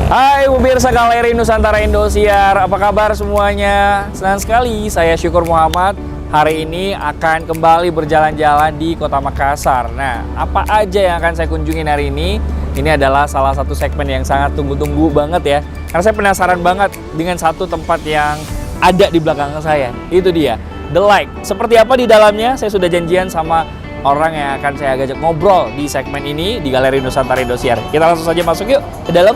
Hai pemirsa Galeri Nusantara Indosiar, apa kabar semuanya? Senang sekali, saya Syukur Muhammad. Hari ini akan kembali berjalan-jalan di Kota Makassar. Nah, apa aja yang akan saya kunjungin hari ini? Ini adalah salah satu segmen yang sangat tunggu-tunggu banget ya. Karena saya penasaran banget dengan satu tempat yang ada di belakang saya. Itu dia, The Like. Seperti apa di dalamnya? Saya sudah janjian sama orang yang akan saya ajak ngobrol di segmen ini di Galeri Nusantara Indosiar. Kita langsung saja masuk yuk ke dalam.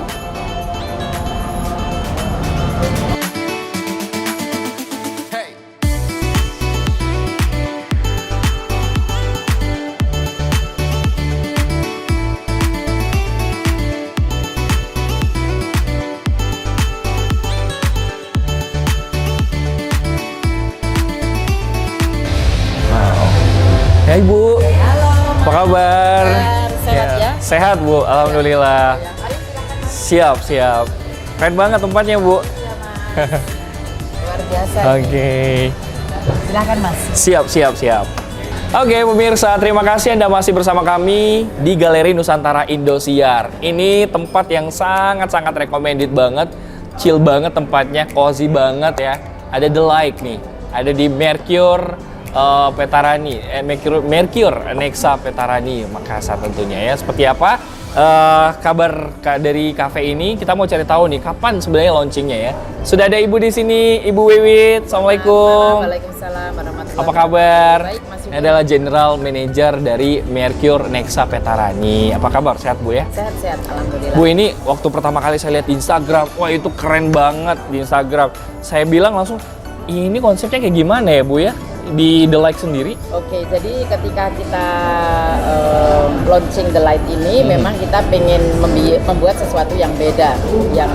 Hai Bu, Halo. apa kabar? Sehat ya? Sehat Bu, alhamdulillah. Siap, siap. Keren banget tempatnya Bu. Luar biasa. Oke. Silakan Mas. Siap, siap, siap. Oke pemirsa, terima kasih Anda masih bersama kami di Galeri Nusantara Indosiar. Ini tempat yang sangat-sangat recommended banget. Chill banget tempatnya, cozy banget ya. Ada The Like nih, ada di Mercure Petarani, Mercure Nexa Petarani Makassar tentunya ya. Seperti apa kabar dari cafe ini? Kita mau cari tahu nih kapan sebenarnya launchingnya ya. Sudah ada Ibu di sini, Ibu Wiwit. Assalamualaikum. Waalaikumsalam warahmatullahi Apa kabar? Baik, Mas Yudi. Ini adalah General Manager dari Mercure Nexa Petarani. Apa kabar? Sehat Bu ya? Sehat-sehat, alhamdulillah. Bu, ini waktu pertama kali saya lihat di Instagram, wah itu keren banget di Instagram. Saya bilang langsung, ini konsepnya kayak gimana ya Bu ya? Di The Like sendiri? Oke, jadi ketika kita launching The Light ini, memang kita pengen membuat sesuatu yang beda, yang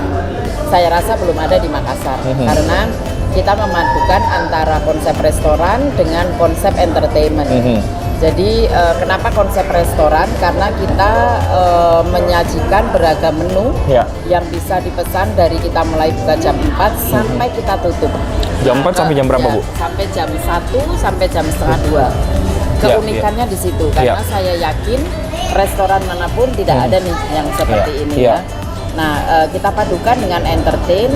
saya rasa belum ada di Makassar, karena kita memadukan antara konsep restoran dengan konsep entertainment. Jadi kenapa konsep restoran? Karena kita menyajikan beragam menu yang bisa dipesan dari kita mulai buka jam 4 sampai kita tutup. Jam 4 sampai jam berapa Bu? Sampai jam 1 sampai jam setengah 2. Keunikannya di situ, karena saya yakin restoran manapun tidak ada nih yang seperti ini ya. Nah, kita padukan dengan entertain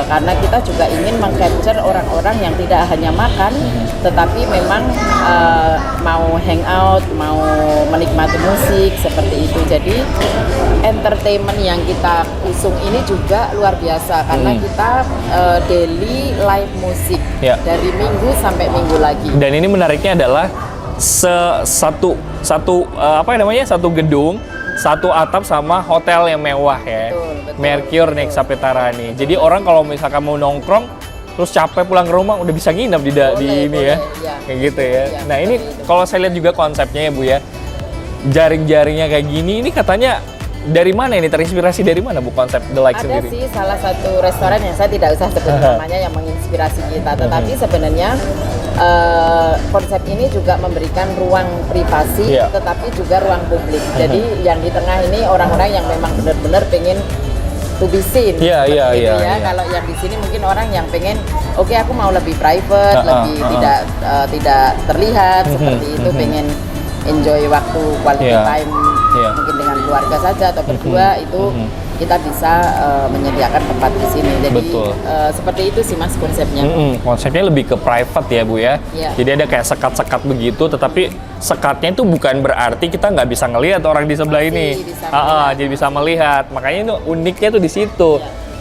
karena kita juga ingin meng-capture orang-orang yang tidak hanya makan, tetapi memang mau hangout, mau menikmati musik seperti itu. Jadi entertainment yang kita usung ini juga luar biasa karena kita daily live musik dari minggu sampai minggu lagi. Dan ini menariknya adalah satu gedung, satu atap sama hotel yang mewah ya. Betul, Mercure Nexa Petarani. Jadi orang kalau misalkan mau nongkrong terus capek pulang ke rumah udah bisa nginep di ini ya. Kayak gitu ya. Nah, ini kalau saya lihat juga konsepnya ya Bu ya. Jaring-jaringnya kayak gini, ini katanya dari mana ini? Terinspirasi dari mana Bu konsep The Like sendiri? Ada sih salah satu restoran yang saya tidak usah sebut namanya yang menginspirasi kita, tetapi sebenarnya konsep ini juga memberikan ruang privasi, tetapi juga ruang publik. Jadi yang di tengah ini orang-orang yang memang benar-benar pengen to be seen. Kalau yang di sini mungkin orang yang pengen, oke, aku mau lebih private, lebih tidak terlihat seperti itu, pengen enjoy waktu quality time mungkin dengan keluarga saja atau berdua itu kita bisa menyediakan tempat di sini. Jadi seperti itu sih Mas konsepnya. Konsepnya lebih ke private ya Bu ya. Jadi ada kayak sekat-sekat begitu, tetapi sekatnya itu bukan berarti kita nggak bisa ngelihat orang di sebelah ini. Jadi bisa melihat. Makanya itu uniknya tuh di situ.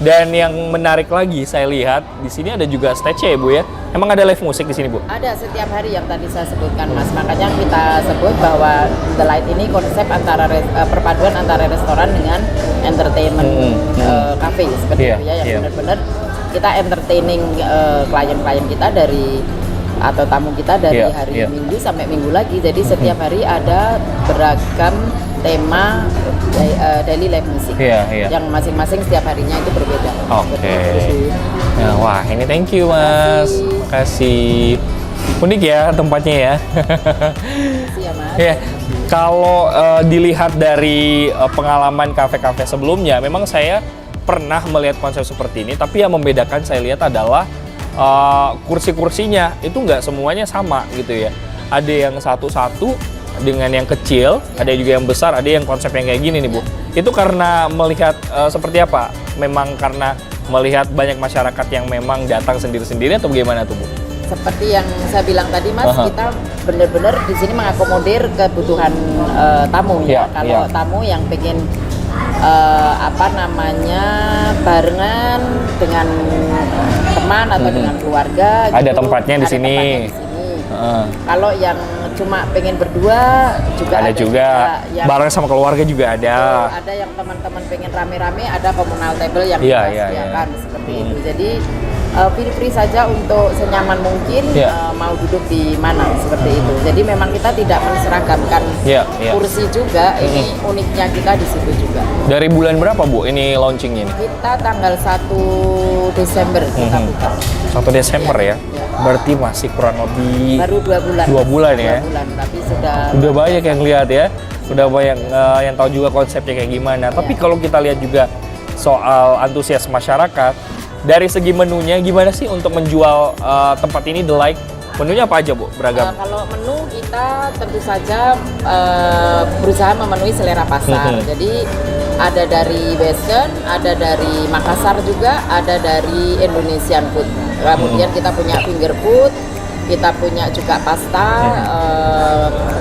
Dan yang menarik lagi saya lihat di sini ada juga stage ya Bu ya. Emang ada live musik di sini Bu? Ada setiap hari yang tadi saya sebutkan Mas. Makanya kita sebut bahwa The Light ini konsep antara perpaduan antara restoran dengan entertainment cafe seperti itu ya, yang benar-benar kita entertaining klien-klien kita atau tamu kita dari hari Minggu sampai Minggu lagi. Jadi setiap hari ada beragam tema daily live music yang masing-masing setiap harinya itu berbeda. Wah, ini thank you Mas. Makasih. Unik ya tempatnya ya. Makasih ya Mas. Kalau dilihat dari pengalaman kafe-kafe sebelumnya, memang saya pernah melihat konsep seperti ini, tapi yang membedakan saya lihat adalah kursi-kursinya itu nggak semuanya sama gitu ya. Ada yang satu-satu dengan yang kecil, ada juga yang besar, ada yang konsep yang kayak gini nih Bu. Itu karena melihat seperti apa memang karena melihat banyak masyarakat yang memang datang sendiri-sendiri atau bagaimana tuh Bu? Seperti yang saya bilang tadi Mas, kita benar-benar di sini mengakomodir kebutuhan tamu ya. Kalau tamu yang pengen barengan dengan teman atau dengan keluarga ada gitu, tempatnya di sini. Kalau yang cuma pengen berdua juga ada juga yang bareng sama keluarga juga ada. Ada yang teman-teman pengen rame-rame, ada communal table yang kita sediakan seperti itu. Jadi free saja untuk senyaman mungkin mau duduk di mana seperti itu. Jadi memang kita tidak menseragamkan kursi juga. Ini uniknya kita di situ juga. Dari bulan berapa Bu ini launchingnya ini? Kita tanggal 1 Desember kita buka. 1 Desember ya? Berarti masih kurang lebih baru 2 bulan. 2 bulan ya? 2 bulan, tapi sudah banyak yang lihat ya. Sudah banyak yang tahu juga konsepnya kayak gimana. Tapi kalau kita lihat juga soal antusias masyarakat, dari segi menunya gimana sih untuk menjual tempat ini The Like? Menunya apa aja Bu? Beragam? Kalau menu kita tentu saja berusaha memenuhi selera pasar. Jadi ada dari Western, ada dari Makassar juga, ada dari Indonesian food. Kemudian kita punya finger food, kita punya juga pasta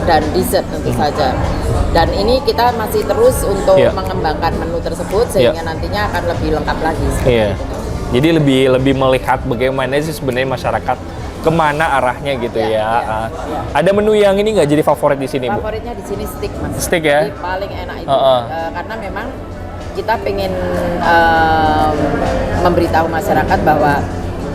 dan dessert tentu saja. Dan ini kita masih terus untuk mengembangkan menu tersebut sehingga nantinya akan lebih lengkap lagi. Jadi lebih melihat bagaimana sih sebenarnya masyarakat kemana arahnya gitu ya. Ada menu yang ini nggak jadi favorit di sini Bu? Favoritnya di sini steak Mas. Steak ya? Jadi paling enak itu karena memang kita pengen memberitahu masyarakat bahwa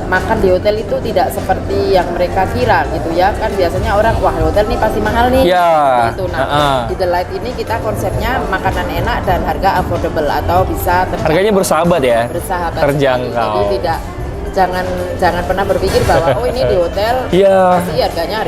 makan di hotel itu tidak seperti yang mereka kira gitu ya. Kan biasanya orang wah hotel nih pasti mahal nih. Gitu. Nah, di The Light ini kita konsepnya makanan enak dan harga affordable atau bisa harganya bersahabat ya. Bersahabat. Terjangkau. Jadi tidak jangan pernah berpikir bahwa oh ini di hotel pasti harganya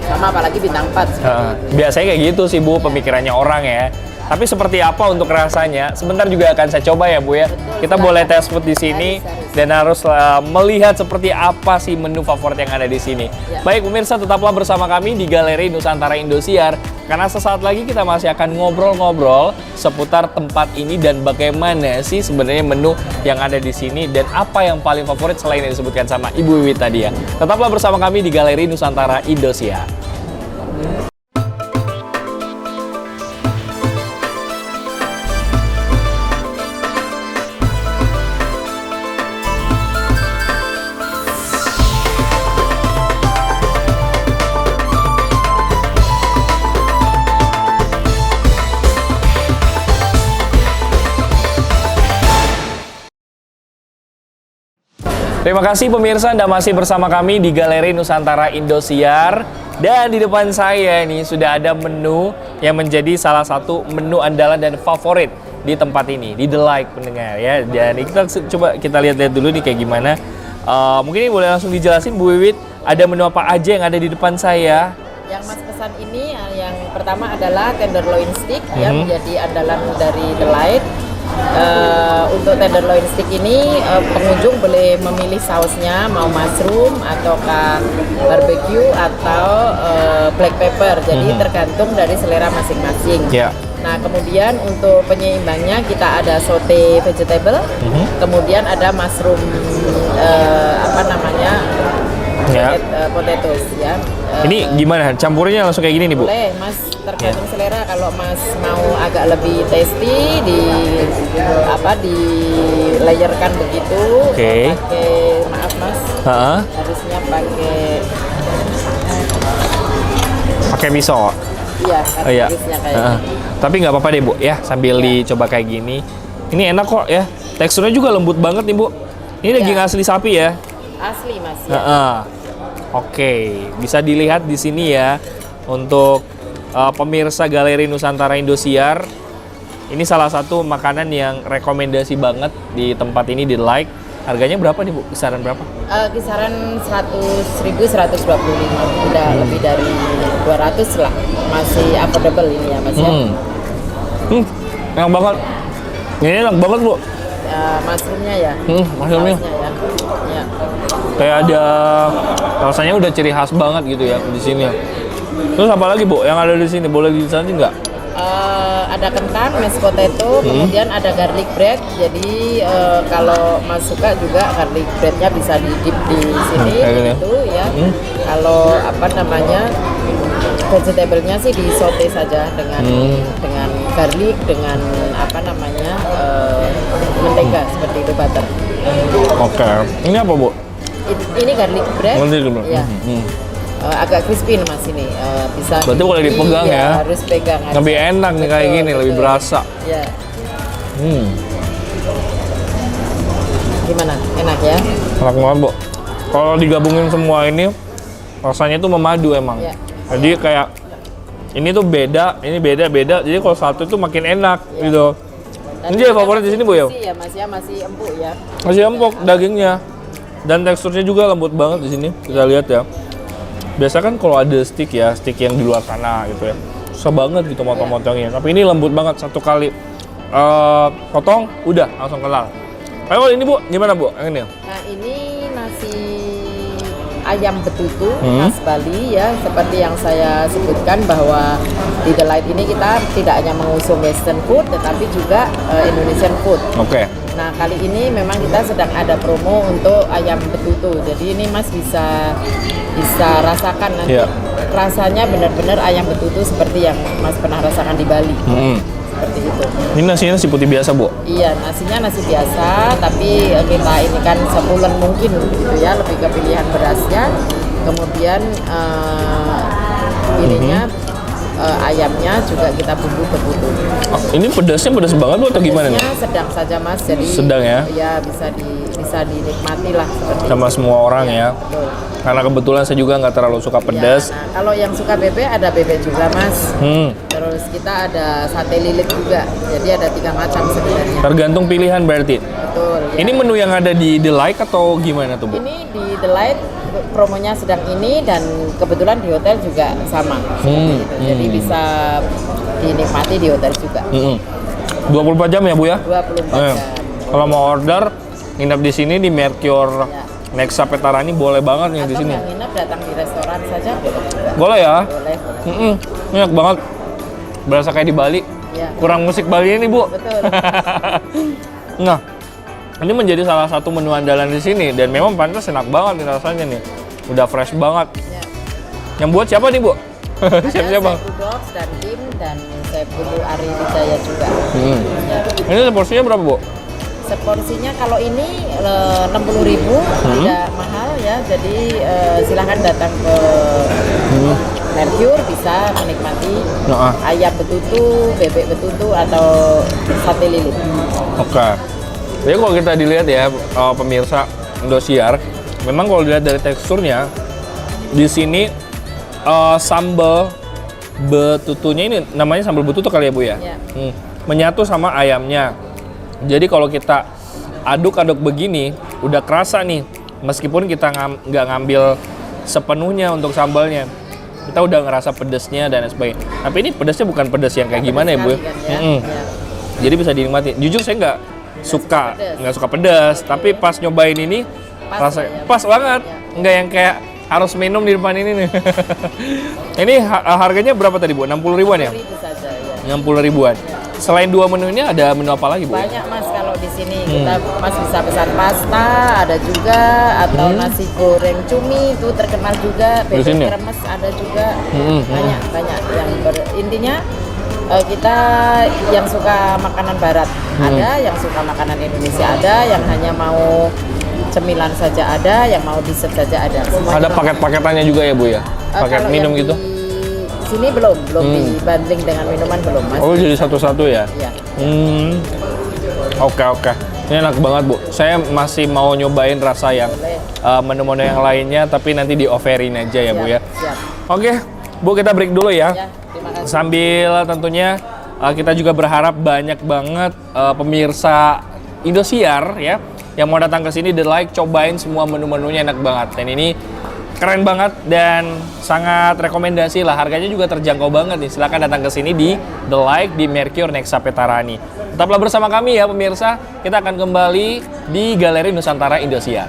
sama, apalagi bintang 4 biasanya kayak gitu sih Bu pemikirannya orang ya. Tapi seperti apa untuk rasanya? Sebentar juga akan saya coba ya Bu ya. Kita boleh tes food di sini dan harus melihat seperti apa sih menu favorit yang ada di sini. Baik pemirsa, tetaplah bersama kami di Galeri Nusantara Indosiar karena sesaat lagi kita masih akan ngobrol-ngobrol seputar tempat ini dan bagaimana sih sebenarnya menu yang ada di sini dan apa yang paling favorit selain yang disebutkan sama Ibu Wiwi tadi ya. Tetaplah bersama kami di Galeri Nusantara Indosiar. Terima kasih pemirsa, Anda masih bersama kami di Galeri Nusantara Indosiar. Dan di depan saya ini sudah ada menu yang menjadi salah satu menu andalan dan favorit di tempat ini, di The Like pendengar ya. Dan kita kita lihat-lihat dulu nih kayak gimana. Mungkin ini boleh langsung dijelasin Bu Wiwit, ada menu apa aja yang ada di depan saya? Yang Mas pesan ini yang pertama adalah tenderloin stick yang menjadi andalan dari The Light. Untuk tenderloin stick ini pengunjung boleh memilih sausnya mau mushroom ataukah barbecue atau black pepper, jadi tergantung dari selera masing-masing. Nah kemudian untuk penyeimbangnya kita ada saute vegetable, kemudian ada mushroom potatoes ya. Ini gimana? Campurnya langsung kayak gini nih Bu? Boleh Mas, tergantung selera. Kalau Mas mau agak lebih tasty di layerkan begitu. Pakai maaf Mas, harusnya pakai pisau. Iya, harusnya kayak gini. Tapi nggak apa-apa deh Bu ya, sambil dicoba kayak gini. Ini enak kok ya. Teksturnya juga lembut banget nih Bu. Ini daging asli sapi ya? Asli Mas. Oke, bisa dilihat di sini ya untuk pemirsa Galeri Nusantara Indosiar. Ini salah satu makanan yang rekomendasi banget di tempat ini di Like. Harganya berapa nih Bu? Kisaran berapa? Kisaran 100.000, 125. Udah lebih dari 200 lah. Masih affordable ini ya Mas ya. Enak banget. Ini enak banget Bu. Mushroomnya ya. Mushroomnya. Ya. Kayak ada rasanya udah ciri khas banget gitu ya di sini. Terus apa lagi Bu yang ada di sini? Boleh dijelasin nggak? Ada kentang, mashed potato, kemudian ada garlic bread. Jadi kalau Mas suka juga garlic breadnya bisa di dip di sini gitu ya. Kalau apa namanya vegetable-nya sih di saute saja dengan garlic, dengan apa namanya mentega seperti itu, butter. Oke. Ini apa, Bu? Ini garlic bread. Ya. Agak crispy Mas ini, bisa. Berarti boleh dipegang ya? Harus pegang aja. Lebih enak nih kayak gini, lebih berasa. Ya. Gimana? Enak ya? Enak banget, Bu. Kalau digabungin semua ini, rasanya tuh memadu emang. Ya. Jadi kayak ini tuh beda, ini beda. Jadi kalau satu tuh makin enak gitu. Dan ini jadi favorit di sini, Bu ya? Ya Mas ya, masih empuk ya. Masih empuk dagingnya. Dan teksturnya juga lembut banget di sini. Kita lihat ya. Biasa kan kalau ada stick yang di luar sana gitu ya, susah banget gitu motong-motongnya. Tapi ini lembut banget, satu kali potong udah langsung kelar. Kalau ini, Bu, gimana, Bu? Yang ini? Nah, ini nasi ayam betutu khas Bali ya, seperti yang saya sebutkan bahwa di The Light ini kita tidak hanya mengusung Western food, tetapi juga Indonesian food. Oke. Nah, kali ini memang kita sedang ada promo untuk ayam betutu. Jadi ini Mas bisa rasakan nanti rasanya benar-benar ayam betutu seperti yang Mas pernah rasakan di Bali. Seperti itu. Ini nasinya nasi putih biasa, Bu? Iya, nasinya nasi biasa, tapi kita ini kan sebulan mungkin gitu ya, lebih ke pilihan berasnya. Kemudian ininya ayamnya juga kita bumbu betutu. Ini pedasnya pedas banget, Bu, atau gimana nih? Pedasnya sedang saja, Mas. Jadi sedang ya? Ya bisa dinikmati lah seperti sama itu. Semua orang ya. Betul. Karena kebetulan saya juga nggak terlalu suka pedas. Ya, nah, kalau yang suka bebek ada bebek juga, Mas. Terus kita ada sate lilit juga. Jadi ada 3 macam sebenarnya. Tergantung pilihan berarti. Betul. Ya. Ini menu yang ada di The Like atau gimana tuh, Bu? Ini di The Light promonya sedang ini dan kebetulan di hotel juga sama. Seperti itu. Jadi bisa dinikmati di hotel juga. 24 jam ya, Bu ya? 24 jam. Kalau mau order nginep di sini di Mercure Nexa Petarani boleh banget nih di sini. Atau yang nginep datang di restoran saja boleh juga. Boleh ya? Boleh. Enak banget. Berasa kayak di Bali. Ya. Kurang musik Bali ini, Bu. Betul. Nah, ini menjadi salah satu menu andalan di sini dan memang pantas enak banget nih rasanya nih. Udah fresh banget. Ya. Yang buat siapa nih, Bu? Siapa? Chef Budox dan Kim dan Chef Bulu Ari Wijaya juga. Ya. Ini porsinya berapa, Bu? Seporsinya kalau ini 60.000, tidak mahal ya. Jadi silahkan datang ke Mercure, bisa menikmati ayam betutu, bebek betutu atau sate lilit. Oke. Jadi kalau kita dilihat ya pemirsa Indosiar, memang kalau dilihat dari teksturnya di sini sambal betutunya ini namanya sambal betutu kali ya, Bu ya? Ya. Menyatu sama ayamnya. Jadi kalau kita aduk-aduk begini, udah kerasa nih. Meskipun kita nggak ngambil sepenuhnya untuk sambalnya, kita udah ngerasa pedesnya dan sebagainya. Tapi ini pedesnya bukan pedes yang kayak gimana ya, Bu? Kan, ya? Ya. Jadi bisa dinikmati. Jujur saya nggak suka pedas, tapi pas nyobain ini rasa pas banget. Nggak yang kayak harus minum di depan ini nih. Ini harganya berapa tadi, Bu? 60 ribuan ya? 60.000 saja ya. 60 ribuan. Selain 2 menu ini ada menu apa lagi, Bu? Banyak, Mas, kalau di sini kita Mas bisa pesan pasta, ada juga atau nasi goreng cumi itu terkenal juga, bebek kremes ada juga. Banyak yang intinya kita yang suka makanan barat ada, yang suka makanan Indonesia ada, yang hanya mau cemilan saja ada, yang mau dessert saja ada. Semuanya ada paket-paketannya juga ya, Bu ya? Paket minum gitu? Sini belum dibanding dengan minuman belum, Mas. Oh, jadi satu-satu ya? Iya. Oke. Ini enak banget, Bu. Saya masih mau nyobain rasa yang menu-menu yang lainnya, tapi nanti di-offerin aja ya, Bu ya? Siap. Oke, Bu, kita break dulu ya. Ya, terima kasih. Sambil tentunya kita juga berharap banyak banget pemirsa Indosiar ya yang mau datang ke sini The Like, cobain semua menu-menunya enak banget. Dan ini keren banget dan sangat rekomendasi lah. Harganya juga terjangkau banget nih. Silahkan datang ke sini di The Like di Mercure Nexa Petarani. Tetaplah bersama kami ya pemirsa. Kita akan kembali di Galeri Nusantara Indosiar.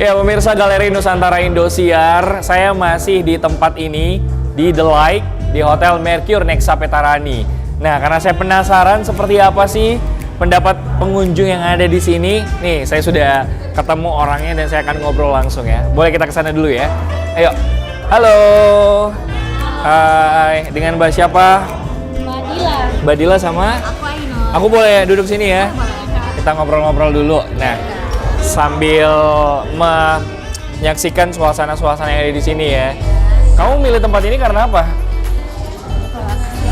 Ya pemirsa Galeri Nusantara Indosiar, saya masih di tempat ini di The Like di Hotel Mercure Nexa Petarani. Nah, karena saya penasaran seperti apa sih pendapat pengunjung yang ada di sini. Nih, saya sudah ketemu orangnya dan saya akan ngobrol langsung ya. Boleh kita ke sana dulu ya? Ayo. Halo. Hai, dengan Mbak siapa? Mbak Dila. Mbak Dila sama? Aku Ainul. Aku boleh duduk sini ya? Boleh. Kita ngobrol-ngobrol dulu. Nah, sambil menyaksikan suasana-suasana yang ada di sini ya. Kamu milih tempat ini karena apa?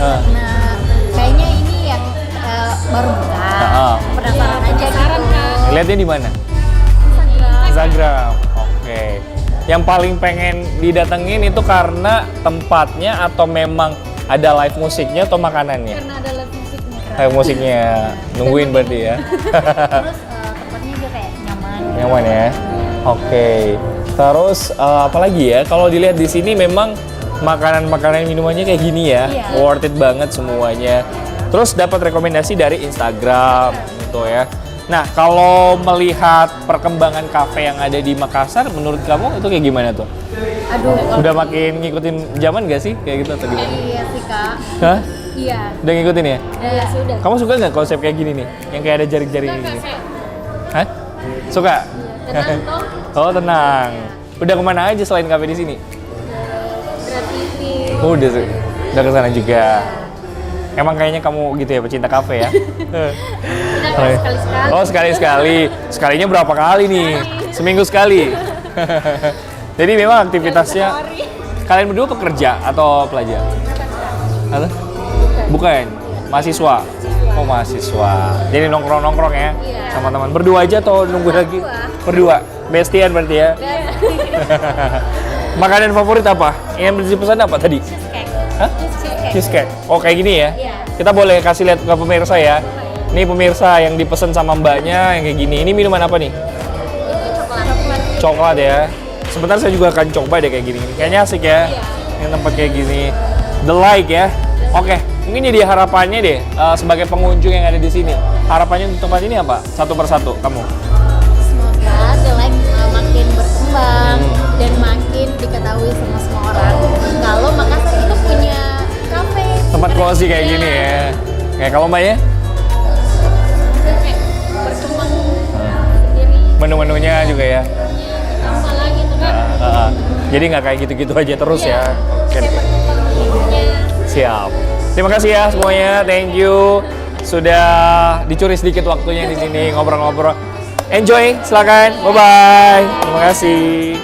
Nah, kayaknya ini yang baru buka. Penasaran aja gitu. Lihatnya di mana? Instagram. Oke. Yang paling pengen didatengin itu karena tempatnya atau memang ada live musiknya atau makanannya? Karena ada live musiknya. Live musiknya. Nungguin berarti ya. Terus tempatnya juga kayak nyaman. Nyaman ya. Oke. Terus apalagi ya? Kalau dilihat di sini memang makanan-makanan minumannya kayak gini ya. Iya. Worth it banget semuanya. Terus dapat rekomendasi dari Instagram gitu ya. Nah, kalau melihat perkembangan kafe yang ada di Makassar, menurut kamu itu kayak gimana tuh? Aduh. Udah makin ngikutin zaman gak sih? Kayak gitu atau gimana? Iya sih Kak. Hah? Iya. Udah ngikutin ya? Ya sudah. Kamu suka nggak konsep kayak gini nih? Yang kayak ada jaring-jaring ini? Hah? Suka? Tenang toh. Oh, tenang. Udah kemana aja selain kafe di sini? Kreatif. Oh, udah ke sana juga. Emang kayaknya kamu gitu ya, pecinta kafe ya? Kita sekali-sekali. Oh, sekali-sekali. Sekalinya berapa kali nih? Seminggu sekali. Jadi memang aktivitasnya kalian berdua pekerja atau pelajar? Atau? Bukan. Mahasiswa. Oh, mahasiswa. Jadi nongkrong-nongkrong ya sama teman. Berdua aja atau nunggu lagi? Berdua. Bestian berarti ya. Makanan favorit apa? Yang dipesan apa tadi? Hah? Cheesecake. Oh, kayak gini ya? Iya. Kita boleh kasih lihat ke pemirsa ya. Ini pemirsa yang dipesan sama mbaknya yang kayak gini. Ini minuman apa nih? Coklat ya. Sebentar saya juga akan coba deh kayak gini. Kayaknya asik ya. Yang tempat kayak gini. The Like ya. Oke, mungkin jadi harapannya deh sebagai pengunjung yang ada di sini. Harapannya untuk tempat ini apa? Satu persatu kamu. Semoga The Like makin berkembang dan makin diketahui sama semua orang. Kalau Makassar itu punya kafe. Tempat cozy kayak gini ya. Kayak kalau mbaknya? Berkembang sendiri. Menu-menunya juga ya. Tambah lagi tuh kan. Jadi nggak kayak gitu-gitu aja terus ya. Oke. Siap. Terima kasih ya semuanya. Thank you. Sudah dicuri sedikit waktunya di sini ngobrol-ngobrol. Enjoy, silakan. Bye-bye. Terima kasih.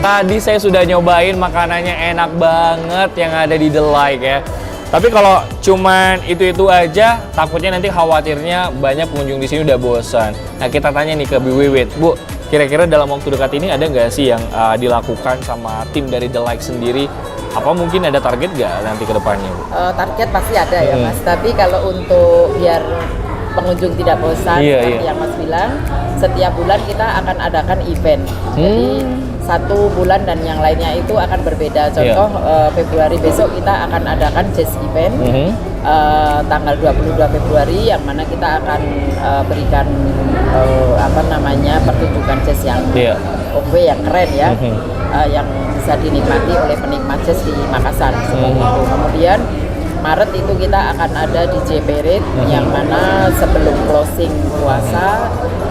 Tadi saya sudah nyobain makanannya enak banget yang ada di The Like ya. Tapi kalau cuman itu-itu aja, takutnya nanti khawatirnya banyak pengunjung di sini udah bosan. Nah, kita tanya nih ke Bu Wiwit, Bu, kira-kira dalam waktu dekat ini ada nggak sih yang dilakukan sama tim dari The Like sendiri? Apa mungkin ada target nggak nanti ke depannya, Bu? Target pasti ada ya Mas, tapi kalau untuk biar pengunjung tidak bosan, seperti yang Mas bilang, setiap bulan kita akan adakan event. Jadi 1 bulan dan yang lainnya itu akan berbeda. Contoh Februari besok kita akan adakan jazz event tanggal 22 Februari yang mana kita akan berikan pertunjukan jazz yang yang keren ya, yang bisa dinikmati oleh penikmat jazz di Makassar seperti itu. Kemudian Maret itu kita akan ada DJ Parade yang mana sebelum closing puasa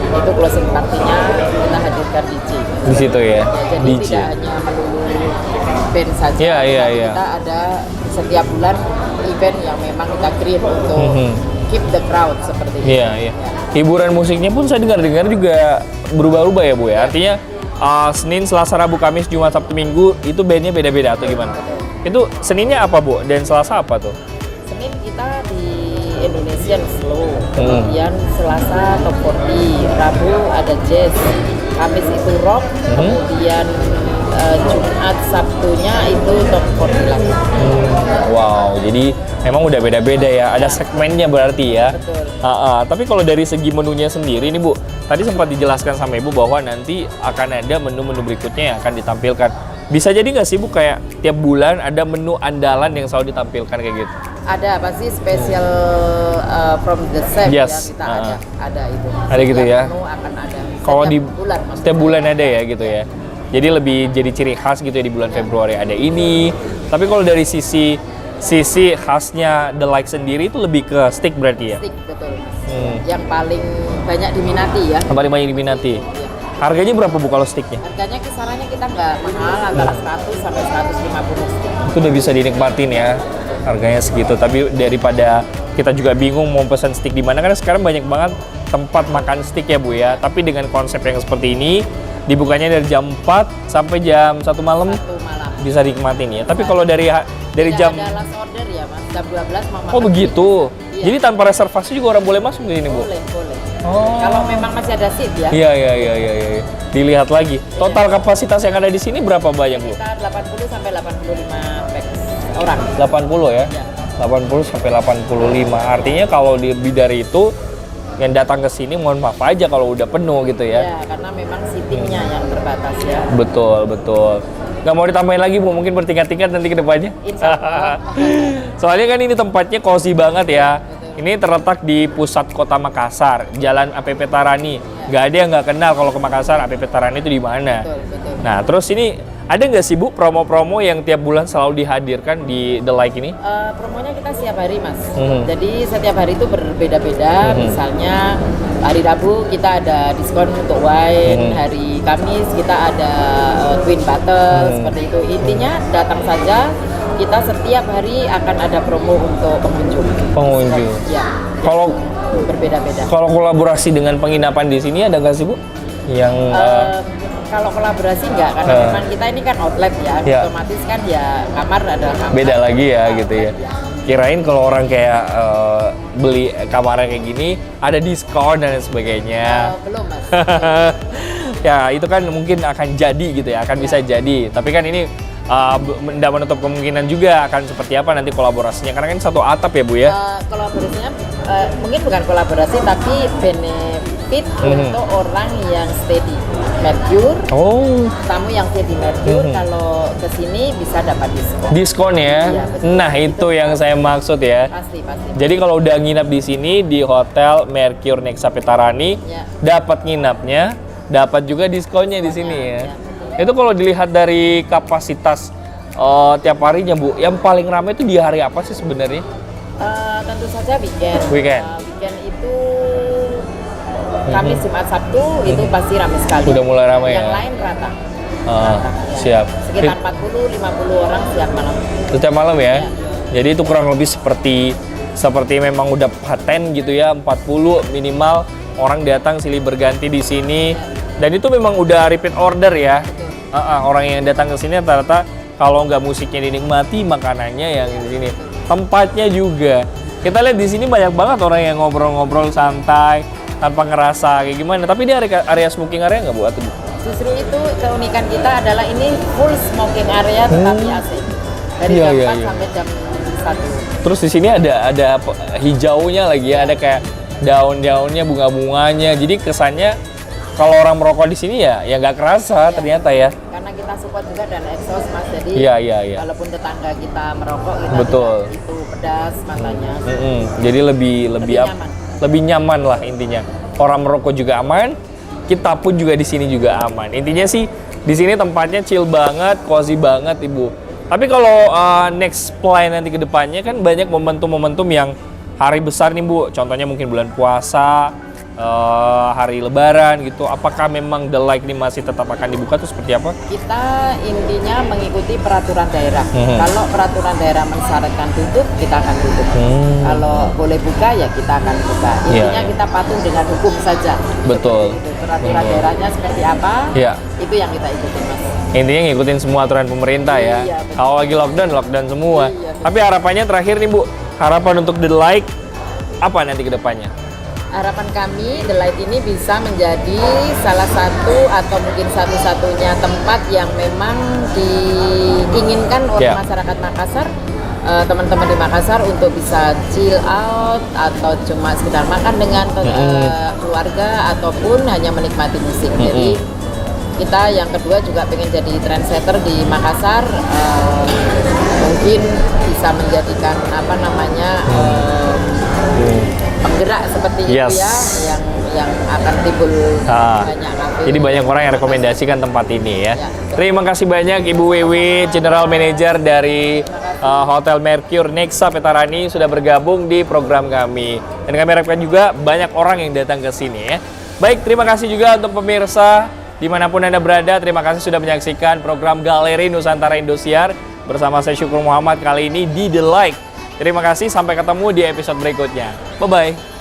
itu closing partinya kita hadirkan DJ di situ ya. Jadi DJ. tidak hanya melulu band saja, Iya. kita ada setiap bulan event yang memang kita create untuk keep the crowd seperti itu. Iya. Hiburan musiknya pun saya dengar juga berubah-ubah ya, Bu ya. Artinya Senin, Selasa, Rabu, Kamis, Jumat, Sabtu, Minggu itu bandnya beda-beda atau gimana? Itu Seninnya apa, Bu? Dan Selasa apa tuh? Senin kita di Indonesian Slow, kemudian Selasa Top 40, Rabu ada jazz, Kamis itu rock, kemudian Jumat Sabtunya itu top 40 lagi. Wow, jadi memang udah beda-beda ya. Ada segmennya berarti ya. Betul. Tapi kalau dari segi menunya sendiri nih Bu, tadi sempat dijelaskan sama Ibu bahwa nanti akan ada menu-menu berikutnya yang akan ditampilkan. Bisa jadi nggak sih Bu kayak tiap bulan ada menu andalan yang selalu ditampilkan kayak gitu? Ada pasti spesial from the chef Yes. ya kita ada itu. Ada gitu ya? Menu akan ada. Kalau di bulan, maksudnya. setiap bulan ada ya gitu ya. Jadi lebih jadi ciri khas gitu ya di bulan Februari ada ini. Tapi kalau dari sisi khasnya The Like sendiri itu lebih ke steak berarti ya? Steak betul. Yang paling banyak diminati ya. Yang paling banyak diminati. Iya. Harganya berapa Bu kalau steaknya? Harganya kisarannya kita nggak mahal, antara 100 sampai 150 steak. Itu udah bisa dinikmatin ya harganya segitu. Tapi daripada kita juga bingung mau pesan steak di mana, karena sekarang banyak banget tempat makan steak ya Bu ya. Tapi dengan konsep yang seperti ini, dibukanya dari jam 4 sampai jam 1 malam 1 malam. bisa dinikmatin ya. Tapi kalau dari jam Tidak ada last order ya Mas, jam 12 mau makan. Oh begitu. Iya. Jadi tanpa reservasi juga orang boleh masuk di sini Bu? Boleh. Oh. Kalau memang masih ada seat ya. Iya. Dilihat lagi. Total kapasitas yang ada di sini berapa banyak Bu? Sekitar 80 sampai 85 pax orang. 80 ya? Iya. 80 sampai 85. Artinya kalau lebih dari itu yang datang ke sini mohon maaf aja kalau udah penuh gitu ya. Ya, karena memang seatingnya yang terbatas ya. Betul. Nggak mau ditambahin lagi Bu, mungkin bertingkat-tingkat nanti ke depannya. Insya Allah. Soalnya kan ini tempatnya cozy banget ya. Ini terletak di pusat kota Makassar, Jalan APP Tarani. Nggak ada yang nggak kenal kalau ke Makassar, APP Tarani itu di mana. Betul. Nah, terus ini ada nggak sih Bu promo-promo yang tiap bulan selalu dihadirkan di The Like ini? Promonya kita setiap hari Mas. Jadi setiap hari itu berbeda-beda. Misalnya hari Rabu kita ada diskon untuk wine, hari Kamis kita ada Twin Bottle, seperti itu. Intinya datang saja. Kita setiap hari akan ada promo untuk pengunjung. Ya. Kalau Berbeda-beda. kalau kolaborasi dengan penginapan di sini ada nggak sih Bu? Yang Kalau kolaborasi enggak, karena memang kita ini kan outlet ya, Ya. otomatis kan ya kamar ada kamar. beda lagi ya Nah, gitu ya. ya. Kirain kalau orang kayak beli kamarnya kayak gini ada diskon dan sebagainya. Belum Mas. Ya itu kan mungkin akan jadi gitu ya, akan bisa jadi. Tapi kan ini tidak menutup kemungkinan juga akan seperti apa nanti kolaborasinya, karena kan satu atap ya Bu ya. Kolaborasinya mungkin bukan kolaborasi tapi benefit untuk orang yang stay di Mercure. Oh, Tamu yang stay di Mercure kalau kesini bisa dapat diskon. diskon ya. Iya, betul. Nah itu yang saya maksud ya. Pasti. Jadi kalau udah nginap di sini di Hotel Mercure Nexa Petarani, Ya. dapat nginapnya, dapat juga diskonnya di sini ya. Ya. Itu kalau dilihat dari kapasitas tiap harinya Bu, yang paling ramai itu di hari apa sih sebenarnya? Tentu saja weekend. Weekend. Weekend itu Kamis, Jumat, Sabtu itu pasti ramai sekali. Udah mulai ramai Yang ya? lain rata. Ah, Ya. siap. Sekitar 40-50 orang setiap malam. Setiap malam ya? Ya. Jadi itu kurang lebih seperti memang udah paten gitu ya, 40 minimal orang datang silih berganti di sini. Dan itu memang udah repeat order ya. Orang yang datang ke sini rata-rata kalau nggak musiknya dinikmati, makanannya yang di sini. Tempatnya juga. Kita lihat di sini banyak banget orang yang ngobrol-ngobrol santai tanpa ngerasa kayak gimana. Tapi di area smoking area nggak Bu? Atau Justru itu keunikan kita adalah ini full smoking area tetapi AC. Dari Iya, jam iya, 4 iya. sampai jam 1. Terus di sini ada hijaunya lagi ya, ada kayak daun-daunnya, bunga-bunganya. Jadi kesannya kalau orang merokok di sini ya nggak kerasa ternyata ya. Karena kita support juga dan exhaust Mas. Jadi Iya. walaupun tetangga kita merokok kita Betul. tidak itu pedas matanya. Jadi lebih nyaman. lebih nyaman lah intinya. Orang merokok juga aman, kita pun juga di sini juga aman. Intinya sih di sini tempatnya chill banget, cozy banget Ibu. Tapi kalau next plan nanti ke depannya kan banyak momentum-momentum yang hari besar nih Bu. Contohnya mungkin bulan puasa, hari lebaran gitu. Apakah memang The Like ini masih tetap akan dibuka tuh seperti apa? Kita intinya mengikuti peraturan daerah. Kalau peraturan daerah mensyaratkan tutup, kita akan tutup. Kalau boleh buka ya kita akan buka. Intinya kita patuh dengan hukum saja. Betul. Seperti itu. Peraturan daerahnya seperti apa? Iya. Itu yang kita ikuti Mas. Intinya ngikutin semua aturan pemerintah ya. Iya, betul. Kalau lagi lockdown semua. Iya, betul. Tapi harapannya terakhir nih Bu, harapan untuk The Like apa nanti ke depannya? harapan kami The Light ini bisa menjadi salah satu atau mungkin satu-satunya tempat yang memang diinginkan oleh masyarakat Makassar, teman-teman di Makassar untuk bisa chill out atau cuma sekedar makan dengan keluarga ataupun hanya menikmati musik. Jadi kita yang kedua juga pengen jadi trendsetter di Makassar, mungkin bisa menjadikan apa namanya penggerak seperti itu ya, yang akan timbul banyak kafe. Jadi banyak orang yang rekomendasikan tempat ini ya. Terima kasih banyak Ibu Wewe, General Manager dari Hotel Mercure Nexa Petarani sudah bergabung di program kami. Dan kami harapkan juga banyak orang yang datang ke sini ya. Baik, terima kasih juga untuk pemirsa dimanapun Anda berada. Terima kasih sudah menyaksikan program Galeri Nusantara Indosiar bersama saya Syukur Muhammad kali ini di The Light. Terima kasih, sampai ketemu di episode berikutnya. Bye-bye.